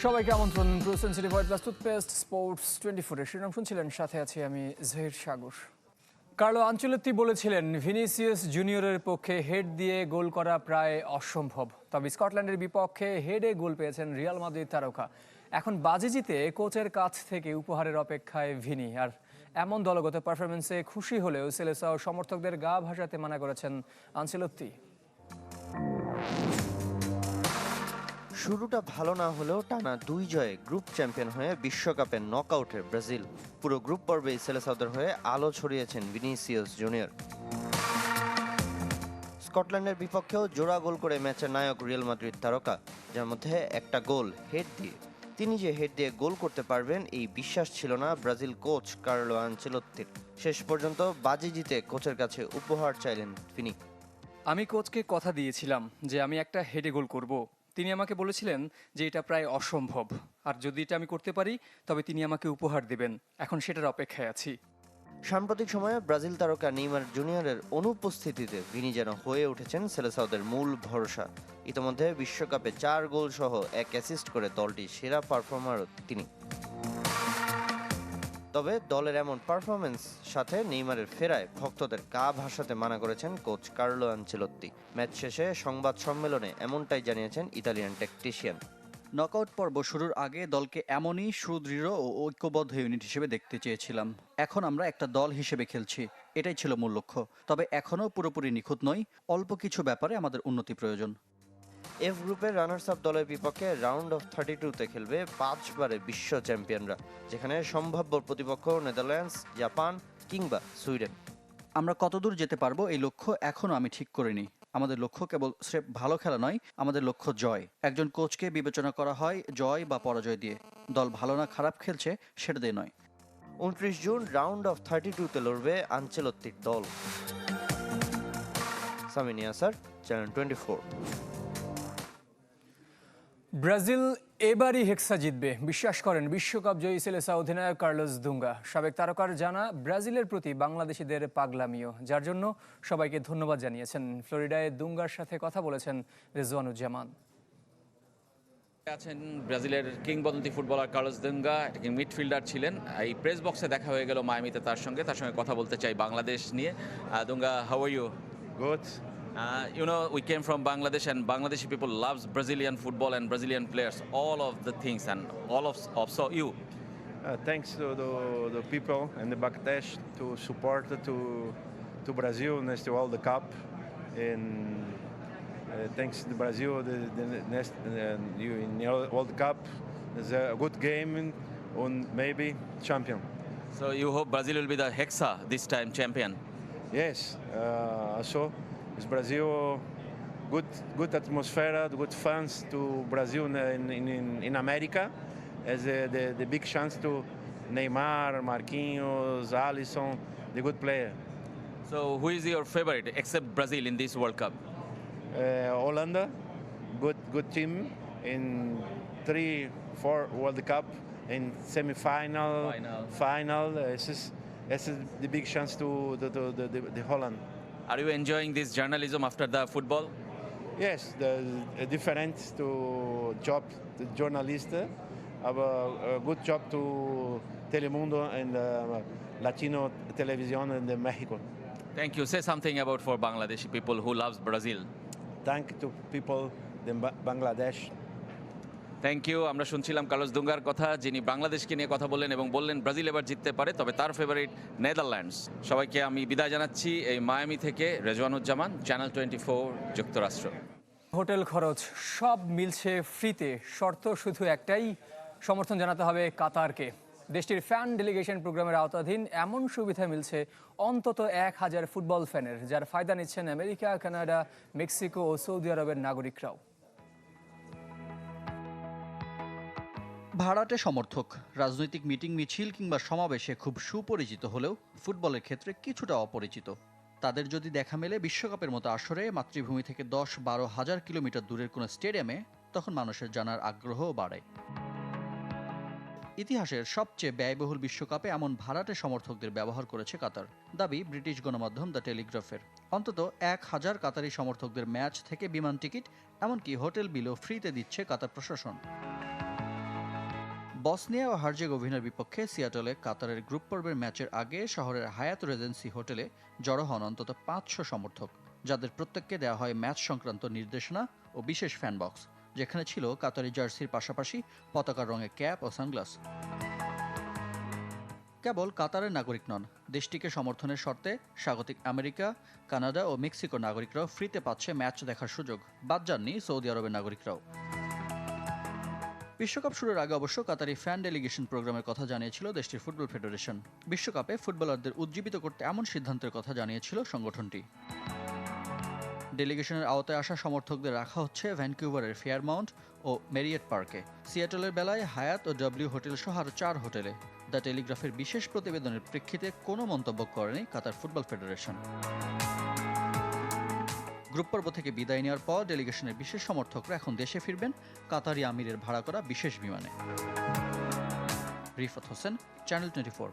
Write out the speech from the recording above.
সবাইকে আমন্ত্রণ Bru sensitive white plus toothpaste sports 24 এর শিরোনাম শুনছিলেন, সাথে আছি আমি জহির সাগর। কার্লো আনচেলত্তি বলেছিলেন ভিনিসিয়াস জুনিয়রের পক্ষে হেড দিয়ে গোল করা প্রায় অসম্ভব। তবে স্কটল্যান্ডের বিপক্ষে হেডে গোল পেয়েছেন রিয়াল মাদ্রিদ তারকা। এখন বাজি জিতে কোচের কাছ থেকে উপহারের অপেক্ষায় ভিনি। আর এমন দলগত পারফরমেন্সে খুশি হলেও সেলেসাও সমর্থকদের গা ভাসাতে মানা করেছেন আনচেলত্তি। শুরুটা ভালো না হলেও টানা 2 জয়ে গ্রুপ চ্যাম্পিয়ন হয়ে বিশ্বকাপের নকআউটের ব্রাজিল। পুরো গ্রুপ পর্বেই সেলেসাওদের হয়ে আলো ছড়িয়েছেন ভিনিসিয়াস জুনিয়র। স্কটল্যান্ডের বিপক্ষেও জোড়া গোল করে ম্যাচের নায়ক রিয়াল মাদ্রিদ তারকা, যার মধ্যে একটা গোল হেড দিয়ে। তিনি যে হেড দিয়ে গোল করতে পারবেন এই বিশ্বাস ছিল না ব্রাজিল কোচ কার্লো আনচেলত্তির। শেষ পর্যন্ত বাজি জিতে কোচের কাছে উপহার চাইলেন তিনি। আমি কোচকে কথা দিয়েছিলাম যে আমি একটা হেডে গোল করব। তিনি আমাকে বলেছিলেন যে এটা প্রায় অসম্ভব, আর যদি এটা আমি করতে পারি তবে তিনি আমাকে উপহার দেবেন। এখন সেটার অপেক্ষায় আছি। সাম্প্রতিক সময়ে ব্রাজিল তারকা নেইমার জুনিয়রের অনুপস্থিতিতে ভিনি যেন হয়ে উঠেছেন সেলেসাওদের মূল ভরসা। ইতোমধ্যে বিশ্বকাপে 4 গোল সহ 1 অ্যাসিস্ট করে দলটির সেরা পারফর্মারও তিনি। তবে দলের এমন পারফরমেন্স সাথে নেইমারের ফেরায় ভক্তদের গা ভাসাতে মানা করেছেন কোচ কার্লো আনচেলত্তি। ম্যাচ শেষে সংবাদ সম্মেলনে এমনটাই জানিয়েছেন ইতালিয়ান ট্যাকটিশিয়ান। নকআউট পর্ব শুরুর আগে দলকে এমনই সুদৃঢ় ও ঐক্যবদ্ধ ইউনিট হিসেবে দেখতে চেয়েছিলাম। এখন আমরা একটা দল হিসেবে খেলছি, এটাই ছিল মূল লক্ষ্য। তবে এখনও পুরোপুরি নিখুঁত নই, অল্প কিছু ব্যাপারে আমাদের উন্নতি প্রয়োজন। এফ গ্রুপের রানার্স আপ দলের বিপক্ষে রাউন্ড অফ 32-তে খেলবে 5 বারের বিশ্ব চ্যাম্পিয়নরা, যেখানে সম্ভাব্য প্রতিপক্ষ নেদারল্যান্ডস, জাপান কিংবা সুইডেন। আমরা কতদূর যেতে পারবো এই লক্ষ্য এখনও আমি ঠিক করিনি। আমাদের লক্ষ্য কেবল স্রেফ ভালো খেলা নয়, আমাদের লক্ষ্য জয়। একজন কোচকে বিবেচনা করা হয় জয় বা পরাজয় দিয়ে। দল ভালো না খারাপ খেলছে সেটা দিয়ে নয়। 29 জুন রাউন্ড অফ 32-তে লড়বে আনচেলত্তির দল। সামিনিয়া স্যার, চ্যানেল 24। ব্রাজিল এবারই হেক্সা জিতবে বিশ্বাস করেন বিশ্বকাপ জয়ী সেলেসাও অধিনায়ক কার্লোস দুঙ্গা। সাবেক তারকার জানা ব্রাজিলের প্রতি বাংলাদেশিদের পাগলামিও, যার জন্য সবাইকে ধন্যবাদ জানিয়েছেন। ফ্লোরিডায় দুঙ্গার সাথে কথা বলেছেন রেজওয়ানুজ্জামান। আছেন ব্রাজিলের কিংবদন্তি ফুটবলার কার্লোস দুঙ্গা, মিডফিল্ডার ছিলেন। এই প্রেস বক্সে দেখা হয়ে গেল মায়ামিতে তার সঙ্গে কথা বলতে চাই বাংলাদেশ নিয়ে। দুঙ্গা, how are you? Good. You know, we came from Bangladesh, and Bangladeshi people loves Brazilian football and Brazilian players, all of the things, and all of so you. Thanks to the people and the Bangladesh to support to Brazil next to World Cup, and thanks to Brazil the next you in World Cup is a good game and maybe champion. So you hope Brazil will be the Hexa this time champion? Yes, so is Brazil good atmosphere, good fans to Brazil in America, as the big chance to Neymar, Marquinhos, Alisson, the good player. So who is your favorite except Brazil in this World Cup? Holland, good team in 3-4 World Cup in semi-final, final. This is the big chance to the Holland. Are you enjoying this journalism after the football? Yes, the different to job, the journalist, have a good job to Telemundo and Latino television in Mexico. Thank you. Say something about for Bangladeshi people who loves Brazil. Thank to people in Bangladesh. Thank you. আমরা শুনছিলাম Carlos Dungar কথা, যিনি বাংলাদেশকে নিয়ে কথা বললেন এবং বললেন ব্রাজিল এবার জিততে পারে, তবে তার ফেভারিট নেদারল্যান্ডস। সবাইকে আমি বিদায় জানাচ্ছি এই মায়ামি থেকে। রেজওয়ানুজ্জামান, চ্যানেল 24, যুক্তরাষ্ট্র। হোটেল খরচ সব মিলছে ফ্রিতে, শর্ত শুধু একটাই, সমর্থন জানাতে হবে কাতারকে। দেশটির ফ্যান ডেলিগেশন প্রোগ্রামের আওতাধীন এমন সুবিধা মিলছে অন্তত 1000 ফুটবল ফ্যানের, যার ফায়দা নিচ্ছেন আমেরিকা, কানাডা, মেক্সিকো ও সৌদি আরবের নাগরিকরাও। ভাড়াটে সমর্থক রাজনৈতিক মিটিং মিছিল কিংবা সমাবেশে খুব সুপরিচিত হলেও ফুটবলের ক্ষেত্রে কিছুটা অপরিচিত। তাদের যদি দেখা মেলে বিশ্বকাপের মতো আসরে মাতৃভূমি থেকে 10-12 হাজার কিলোমিটার দূরের কোনো স্টেডিয়ামে, তখন মানুষের জানার আগ্রহও বাড়ে। ইতিহাসের সবচেয়ে ব্যয়বহুল বিশ্বকাপে এমন ভাড়াটে সমর্থকদের ব্যবহার করেছে কাতার, দাবি ব্রিটিশ গণমাধ্যম দ্য টেলিগ্রাফের। অন্তত 1000 কাতারি সমর্থকদের ম্যাচ থেকে বিমান টিকিট, এমনকি হোটেল বিলও ফ্রিতে দিচ্ছে কাতার প্রশাসন। বসনিয়া ও হার্জেগোভিনার বিপক্ষে সিয়াটলে কাতারের গ্রুপ পর্বের ম্যাচের আগে শহরের হায়াত রেজেন্সি হোটেলে জড়ো হন অন্তত 500 সমর্থক, যাদের প্রত্যেককে দেওয়া হয় ম্যাচ সংক্রান্ত নির্দেশনা ও বিশেষ ফ্যান বক্স, যেখানে ছিল কাতারি জার্সির পাশাপাশি পতাকার রঙের ক্যাপ ও সানগ্লাস। কেবল কাতারের নাগরিক নন, দেশটিকে সমর্থনের শর্তে স্বাগতিক আমেরিকা, কানাডা ও মেক্সিকোর নাগরিকরাও ফ্রিতে পাচ্ছে ম্যাচ দেখার সুযোগ। বাদ যাননি সৌদি আরবের নাগরিকরাও। বিশ্বকাপ শুরুর আগে অবশ্য কাতারি ফ্যান ডেলিগেশন প্রোগ্রামের কথা জানিয়েছিল দেশটির ফুটবল ফেডারেশন। বিশ্বকাপে ফুটবলারদের উজ্জীবিত করতে এমন সিদ্ধান্তের কথা জানিয়েছিল সংগঠনটি। ডেলিগেশনের আওতায় আসা সমর্থকদের রাখা হচ্ছে ভ্যানকুভারের ফেয়ারমাউন্ট ও মেরিয়েট পার্কে, সিয়াটলের বেলায় হায়াত ও ডব্লিউ হোটেল সহ আরও 4 হোটেলে। দ্য টেলিগ্রাফের বিশেষ প্রতিবেদনের প্রেক্ষিতে কোনো মন্তব্য করেনি কাতার ফুটবল ফেডারেশন। গ্রুপ পর্ব থেকে বিদায় নেওয়ার পর ডেলিগেশনের বিশেষ সমর্থকরা এখন দেশে ফিরবেন কাতারি আমিরের ভাড়া করা বিশেষ বিমানে। রিফাত হোসেন, চ্যানেল 24।